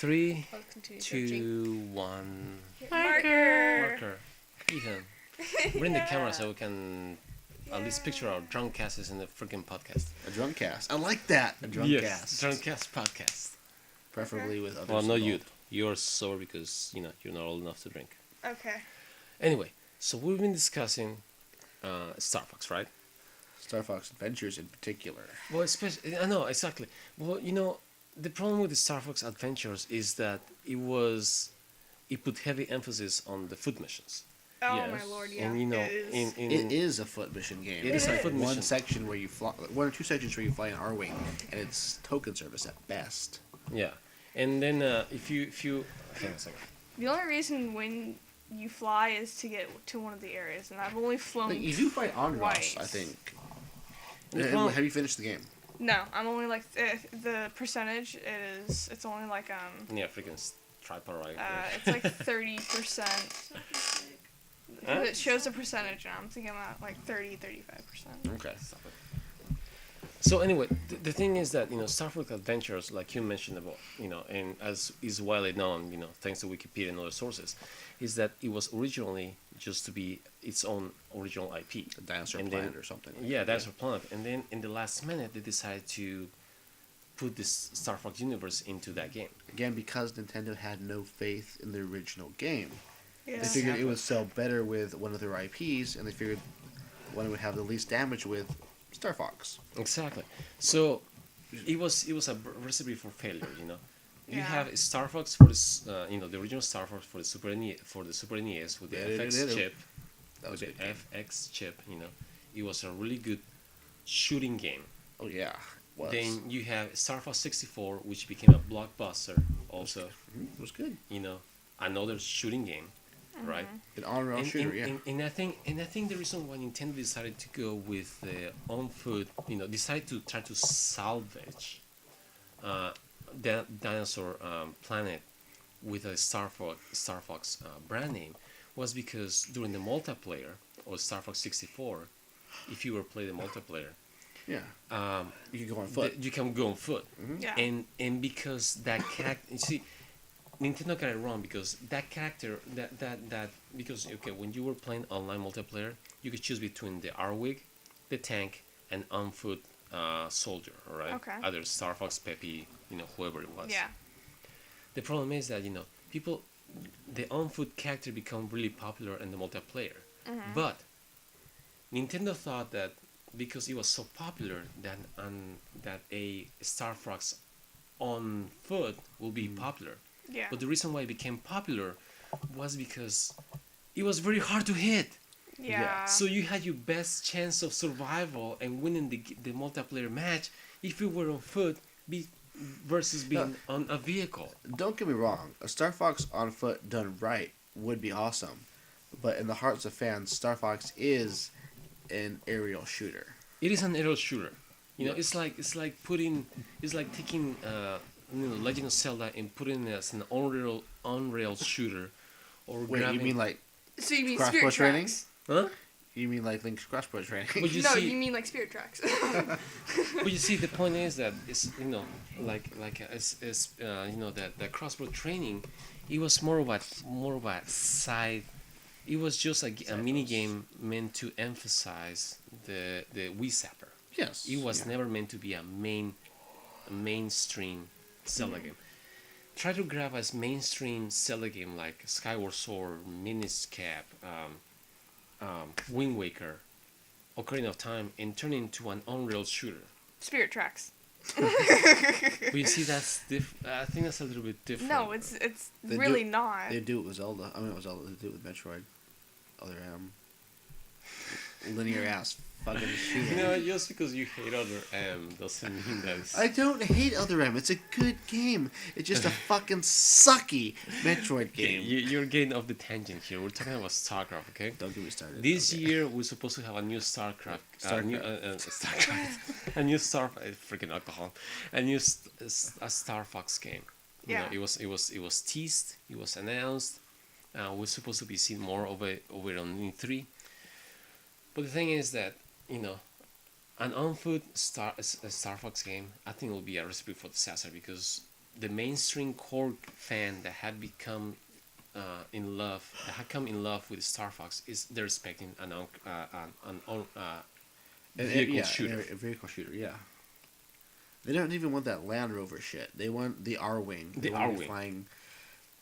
3, I'll continue 2, 1. Marker. Ethan, bring the camera so we can at least picture our drunkcast in the freaking podcast. A drunkcast. I like that. A drunkcast. Yes, drunkcast podcast. Preferably with others. Well, not you. involved. You're sober because you're not old enough to drink. Okay. Anyway, so we've been discussing Star Fox, right? Star Fox Adventures in particular. Well, especially I know exactly. Well, the problem with the Star Fox Adventures is that it put heavy emphasis on the foot missions. Oh Yes. my lord, yeah. And It is a foot mission game. It is There's a foot one mission. section where you fly, one or two sections where you fly an R-wing, and it's token service at best. Yeah, and then if you hang on a second. The only reason when you fly is to get to one of the areas, and I've only flown. Like, you do fight Andros, twice. I think. Well- Have you finished the game? No, I'm only like the percentage is it's only like Yeah, freaking tripod right. it's like 30%. Huh? It shows a percentage, and I'm thinking about like 30-35%. Okay. Stop it. So anyway, the thing is that Star Fox Adventures, like you mentioned about, and as is widely known, thanks to Wikipedia and other sources, is that it was originally just to be its own original IP. A Dinosaur And Planet then- or something. Yeah, Dinosaur Planet, and then in the last minute they decided to put this Star Fox universe into that game. Again, because Nintendo had no faith in the original game. Yeah. They figured it would sell better with one of their IPs, and they figured one would have the least damage with Star Fox. Exactly. So it was a recipe for failure. You Yeah. have Star Fox for this, the original Star Fox for the Super NES with the FX chip. That was With a the good game. FX chip, it was a really good shooting game. Oh yeah, was. Then you have Star Fox 64, which became a blockbuster. Also, It was good. Another shooting game, right? An on-rail And, shooter, and, yeah. and I think the reason why Nintendo decided to go with the on-foot, decided to try to salvage the Dinosaur Planet with a Star Fox brand name was because during the multiplayer or Star Fox 64, if you were playing the multiplayer, Yeah. You can go on foot. you can go on foot, Yeah. and because that character, you see, Nintendo got it wrong because that character because when you were playing online multiplayer, you could choose between the R-Wig, the tank, and on-foot soldier, right? Okay. Either Star Fox, Peppy, whoever it was. Yeah. The problem is that the on-foot character become really popular in the multiplayer, but Nintendo thought that because it was so popular that a Star Fox on foot will be popular. Yeah. But the reason why it became popular was because it was very hard to hit. Yeah. So you had your best chance of survival and winning the multiplayer match if you were on foot versus being on a vehicle. Don't get me wrong. A Star Fox on foot done right would be awesome. But in the hearts of fans, Star Fox is an aerial shooter. It is an aerial shooter. It's like taking Legend of Zelda and putting it as an on-rail shooter, or Wait, grabbing. you mean like So you mean Crossbow Spirit training? Tracks? Huh? You mean like Link's crossbow training? But you No, see, you mean like Spirit Tracks. but you see, the point is that it's that crossbow training, it was more of a side. It was just a mini game meant to emphasize the Wii Zapper. Yes. It was yeah. never meant to be a mainstream Zelda game. Try to grab a mainstream Zelda game like Skyward Sword, Minish Cap, Wind Waker, Ocarina of Time, and turn it into an on-rail shooter. Spirit Tracks. But you see, I think that's a little bit different. No, it's They really do- not. They do it with Zelda. I mean, it was Zelda. They do it with Metroid. Other linear ass fucking shooter. Just because you hate other M doesn't mean that it's... I don't hate Other M. It's a good game. It's just a fucking sucky Metroid Okay, game. you're getting off the tangent here. We're talking about StarCraft, okay? Don't get me started. This Okay. year we're supposed to have a new StarCraft. StarCraft. A new freaking alcohol. A new a Star Fox game. Yeah. It was teased. It was announced. We're supposed to be seeing more of it over on E3. But the thing is that an on-foot Star Fox game, I think will be a recipe for disaster because the mainstream core fan that had become that had come in love with Star Fox is they're expecting vehicle shooter. A vehicle shooter, yeah. They don't even want that Land Rover shit. They want the R-Wing. They The want to be R-Wing. flying.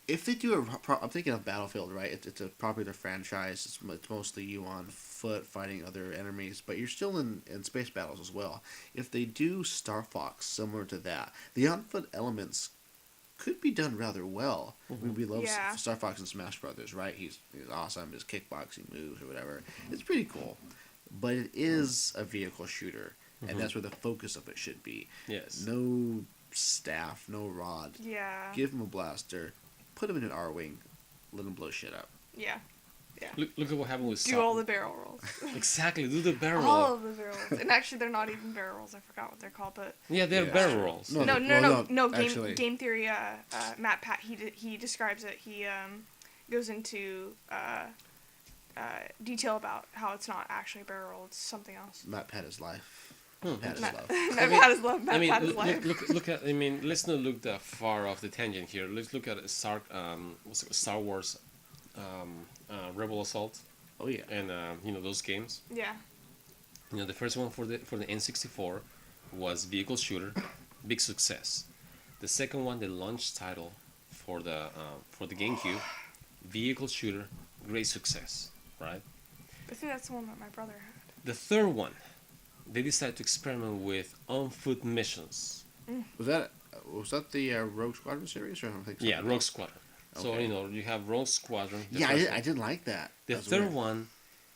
If they do I'm thinking of Battlefield, right? It's a popular franchise. It's mostly you on foot fighting other enemies, but you're still in space battles as well. If they do Star Fox similar to that, the on-foot elements could be done rather well. I mean, we love Yeah. Star Fox and Smash Brothers, right? He's awesome. His kickboxing moves or whatever. It's pretty cool. But it is a vehicle shooter, and that's where the focus of it should be. Yes. No staff, no rod. Yeah. Give him a blaster, put him in an R-Wing, let him blow shit up. Yeah. Look at what happened with Do all the barrel rolls. Exactly, do the barrel All roll. of the barrel rolls. And actually, they're not even barrel rolls. I forgot what they're called, but Yeah, they're Yeah. barrel rolls. No, no. actually- Game theory. Matt Pat. He describes it. He goes into detail about how it's not actually a barrel roll. It's something else. Matt Pat is life. Hmm. Pat is Matt love. Pat is love. Matt Pat is life. look at. I mean, let's not look that far off the tangent here. Let's look at Star Wars, Rebel Assault, Oh yeah. and those games. Yeah. The first one for the N64 was vehicle shooter, big success. The second one, the launch title for the GameCube, vehicle shooter, great success, right? I think that's the one that my brother had. The third one, they decided to experiment with on-foot missions. Was that the Rogue Squadron series or I don't think so? Yeah, Rogue Squadron. So Okay. you have Rogue Squadron. the Yeah, first I one. didn't like that. The That was third weird. one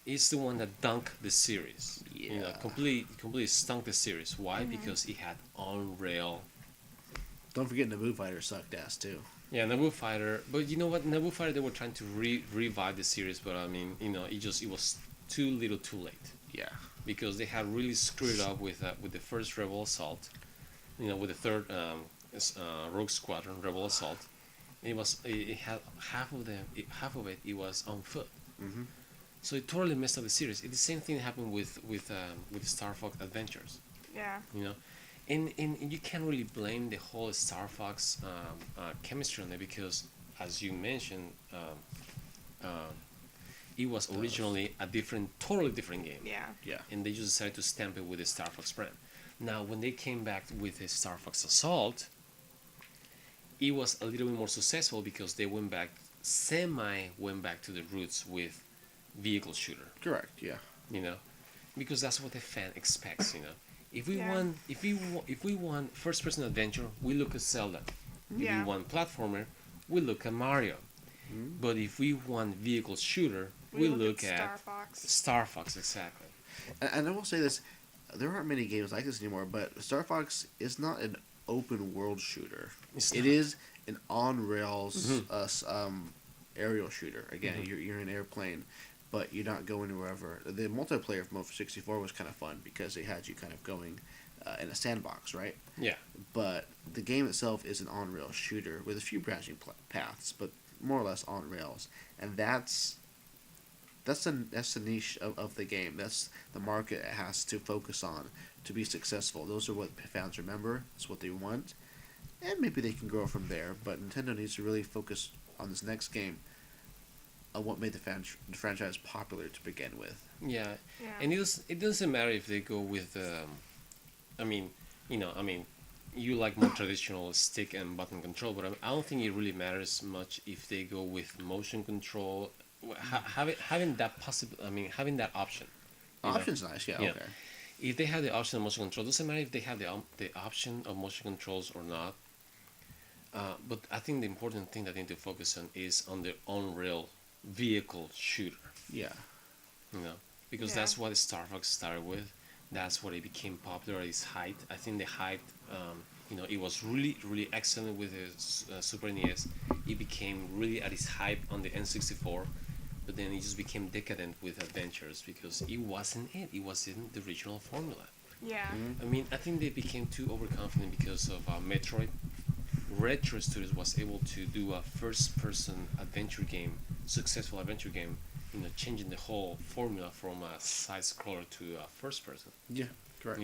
is the one that dunked the series. Yeah. Completely stunk the series. Why? Because it had on-rail. Don't forget Naboo Fighter sucked ass too. Yeah, Naboo Fighter. But you know what? Naboo Fighter, they were trying to revive the series, but I mean, it was too little, too late. Yeah. Because they had really screwed up with the first Rebel Assault. With the third Rogue Squadron Rebel Assault. It had half of it. It was on foot. Mm-hmm. So it totally messed up the series. It's the same thing that happened with Star Fox Adventures, Yeah. and you can't really blame the whole Star Fox chemistry on it because, as you mentioned, it was originally a totally different game, Yeah. Yeah. and they just decided to stamp it with the Star Fox brand. Now, when they came back with the Star Fox Assault, it was a little bit more successful because they went back to the roots with vehicle shooter. Correct. Yeah. Because that's what the fan expects. If we Yeah. want if we want first person adventure, we look at Zelda. If Yeah. we want platformer, we look at Mario. Mhm. But if we want vehicle shooter, we look at Star Fox. Exactly. And I will say this: there aren't many games like this anymore. But Star Fox is not an open world shooter. It's It not. is an on rails Mhm. aerial shooter. Again, Mhm. you're in an airplane, but you're not going wherever. The multiplayer mode for 64 was kind of fun because they had you kind of going in a sandbox, right? Yeah. But the game itself is an on rails shooter with a few branching paths, but more or less on rails, and that's the niche of the game. That's the market it has to focus on to be successful. Those are what fans remember. It's what they want, and maybe they can grow from there. But Nintendo needs to really focus on this next game, on what made the franchise popular to begin with. Yeah. Yeah. And it doesn't matter if they go with you like more traditional stick and button control, but I don't think it really matters much if they go with motion control. Having that having that option. you know. Option's nice, yeah. Yeah. Okay. If they have the option of motion control, doesn't matter if they have the option of motion controls or not. But I think the important thing that they need to focus on is on the on-rail vehicle shooter. Yeah. Because Yeah. that's what Star Fox started with. That's what it became popular at its height. I think the height, it was really, really excellent with the Super NES. It became really at its hype on the N64, but then it just became decadent with Adventures because it wasn't it. It wasn't the original formula. Yeah. Mhm. I think they became too overconfident because of Metroid. Retro Studios was able to do a first-person adventure game, successful adventure game, changing the whole formula from a side-scroller to a first-person. Yeah. Correct.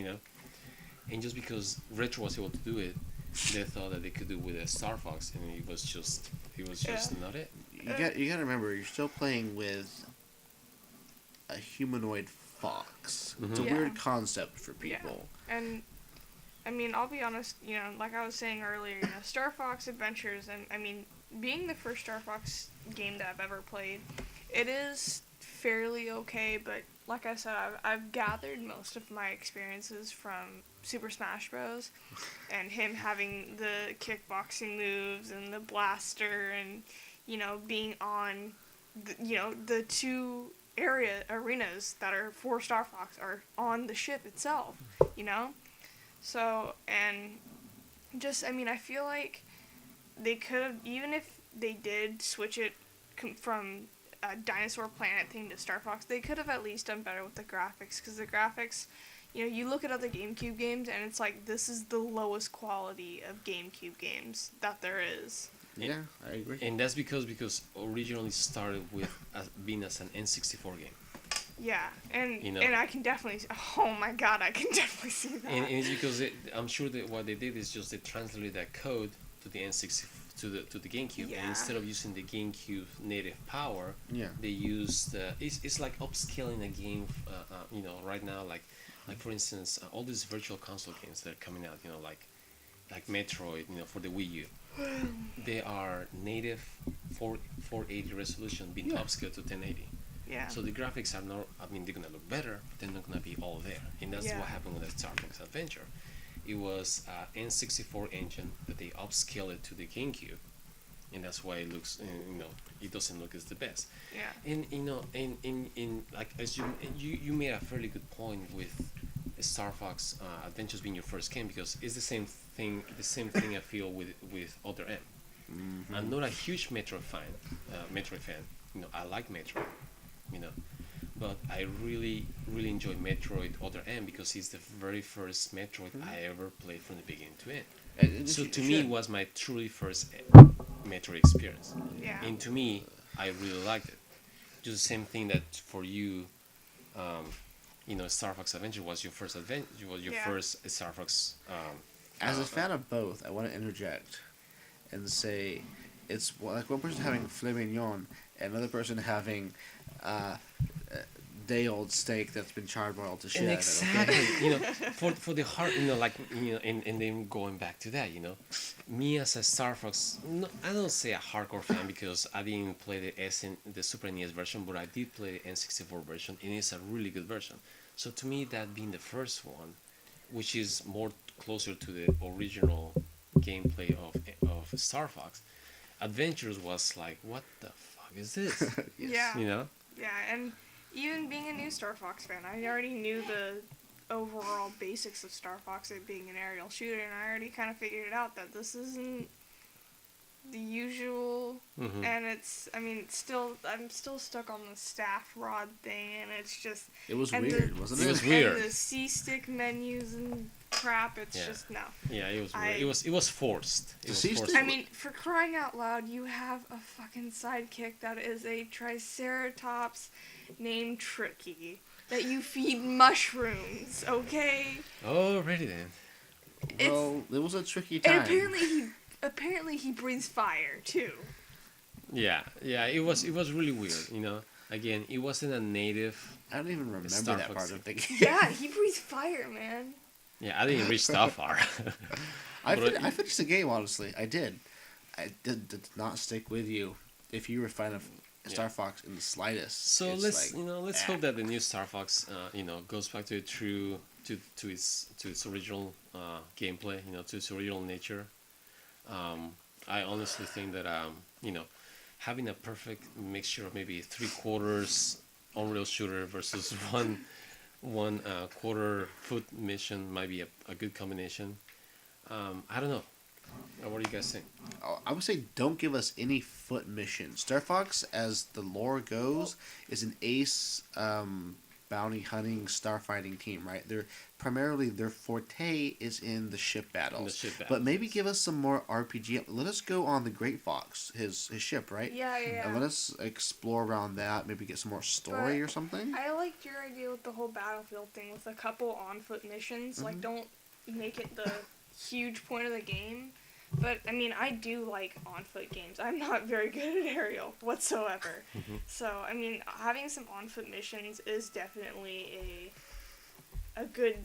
And just because Retro was able to do it, they thought that they could do with a Star Fox, and it was just not it. You got to remember, you're still playing with a humanoid fox. It's a Mhm. Yeah. weird concept for Yeah. people. And I mean, I'll be honest, like I was saying earlier, Star Fox Adventures, and I mean, being the first Star Fox game that I've ever played, it is fairly okay, but like I said, I've gathered most of my experiences from Super Smash Bros. And him having the kickboxing moves and the blaster and, being on, the two arenas that are for Star Fox are on the ship itself, you know? So, and just, I mean, I feel like they could have, even if they did switch it from a Dinosaur Planet thing to Star Fox, they could have at least done better with the graphics, because the graphics, you look at other GameCube games, and it's like, this is the lowest quality of GameCube games that there is. Yeah, I agree. And that's because originally started with being as an N64 game. Yeah, and You know. and I can definitely, oh my god, I can definitely see that. And it's because I'm sure that what they did is just they translated that code to the N64 to the GameCube, Yeah. and instead of using the GameCube native power, Yeah. they used it's like upscaling a game. Right now, like for instance, all these virtual console games that are coming out, like Metroid, for the Wii U, they are native 480 resolution being Yeah. upscaled to 1080. Yeah. So the graphics are not, they're going to look better, but they're not going to be all there. And that's Yeah. what happened with the Star Fox Adventure. It was an N64 engine that they upscaled it to the GameCube. And that's why it looks, it doesn't look as the best. Yeah. And, in like, as you made a fairly good point with Star Fox Adventures being your first game, because it's the same thing I feel with Other M. Mm-hmm. I'm not a huge Metroid fan. I like Metroid. But I really, really enjoy Metroid Other M because it's the very first Metroid I ever played from the beginning to end. So to me, it was my truly first Metroid experience. Yeah. And to me, I really liked it. Just the same thing that for you, Star Fox Adventure was your first Yeah. first Star Fox. As a fan of both, I want to interject and say it's like one person having filet mignon and another person having day-old steak that's been charbroiled to shit. And Okay? exactly, for the heart, and then going back to that, me as a Star Fox, no, I don't say a hardcore fan because I didn't play the Super NES version, but I did play the N64 version, and it's a really good version. So to me, that being the first one, which is more closer to the original gameplay of Star Fox, Adventures was like, what the fuck is this? Yeah. Yeah, And even being a new Star Fox fan, I already knew the overall basics of Star Fox, it being an aerial shooter, and I already kind of figured it out that this isn't the usual, Mhm. and I'm still stuck on the staff rod thing, and it's just... It was and weird, wasn't it? It was weird. And the C-stick menus and crap, it's Yeah. just, no. Yeah, it was weird. It was forced. It was See, forced. I mean, for crying out loud, you have a fucking sidekick that is a Triceratops named Tricky that you feed mushrooms, okay? Already then. Well, it was a tricky And time. apparently he breathes fire too. Yeah, it was really weird. Again, it wasn't a native. I don't even remember Star that Fox. part of the game. Yeah, he breathes fire, man. Yeah, I didn't reach that far. I But I finished the game, honestly. I did. I did not stick with you if you were a fan of Star Fox in the slightest. So It's let's like, let's hope that the new Star Fox goes back to its original gameplay, to its original nature. I honestly think that having a perfect mixture of maybe 3/4 on-rail shooter versus one quarter foot mission might be a good combination. I don't know. What do you guys think? I would say don't give us any foot missions. Star Fox, as the lore goes, is an ace bounty hunting starfighting team, right? They're primarily their forte is in the ship battles. But maybe give us some more RPG. Let us go on the Great Fox, his ship, right? Yeah. And let us explore around that. Maybe get some more story But or something. I liked your idea with the whole battlefield thing with a couple on-foot missions. Like, don't make it the huge point of the game. But I mean, I do like on foot games. I'm not very good at aerial whatsoever. So I mean, having some on foot missions is definitely a good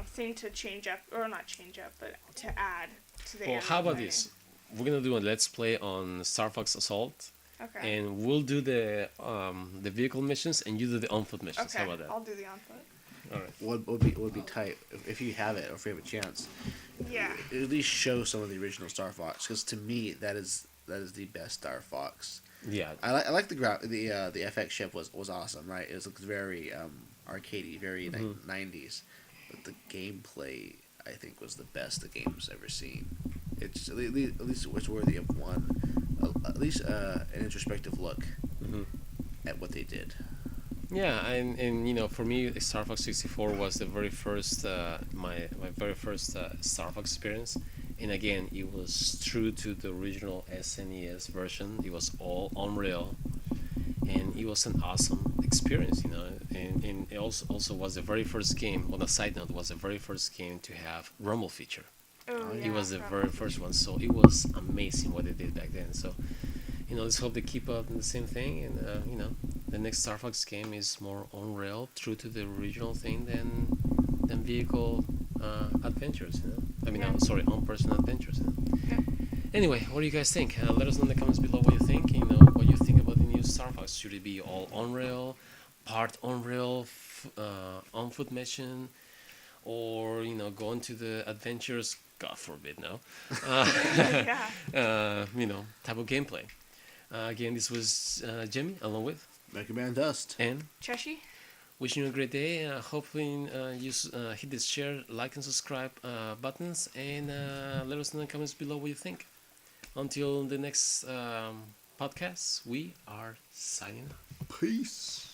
thing to change up, or not change up, but to add to the. Well, aerial how about training. this? We're gonna do a let's play on Star Fox Assault, Okay. and we'll do the vehicle missions, and you do the on foot missions. Okay. How about that? I'll do the on foot. All right. Would be tight if you have it or if you have a chance. Yeah. At least show some of the original Star Fox, because to me that is the best Star Fox. Yeah. I like the FX ship was awesome, right? It was very arcadey, very 90s, but the gameplay I think was the best the game's ever seen. It's at least it was worthy of at least an introspective look at what they did. Yeah, and for me, Star Fox 64 was the very first my very first Star Fox experience, and again, it was true to the original SNES version. It was all on rail, and it was an awesome experience, and it also was the very first game. On a side note, was the very first game to have rumble feature. Oh, yeah. It was the probably. very first one, so it was amazing what they did back then. So, let's hope they keep up the same thing, and the next Star Fox game is more on rail, true to the original thing than vehicle adventures. I mean, Yeah. sorry, on-person adventures. Yeah. Anyway, what do you guys think? Let us know in the comments below what you think. What you think about the new Star Fox. Should it be all on rail, part on rail, on foot mission, or going to the adventures? God forbid, no. Yeah. Type of gameplay. Again, this was Jimmy, along with MegaManDust. and Cheshy? wishing you a great day. Hopefully, you hit this share, like, and subscribe buttons, and let us know in the comments below what you think. Until the next podcast, we are signing off. Peace.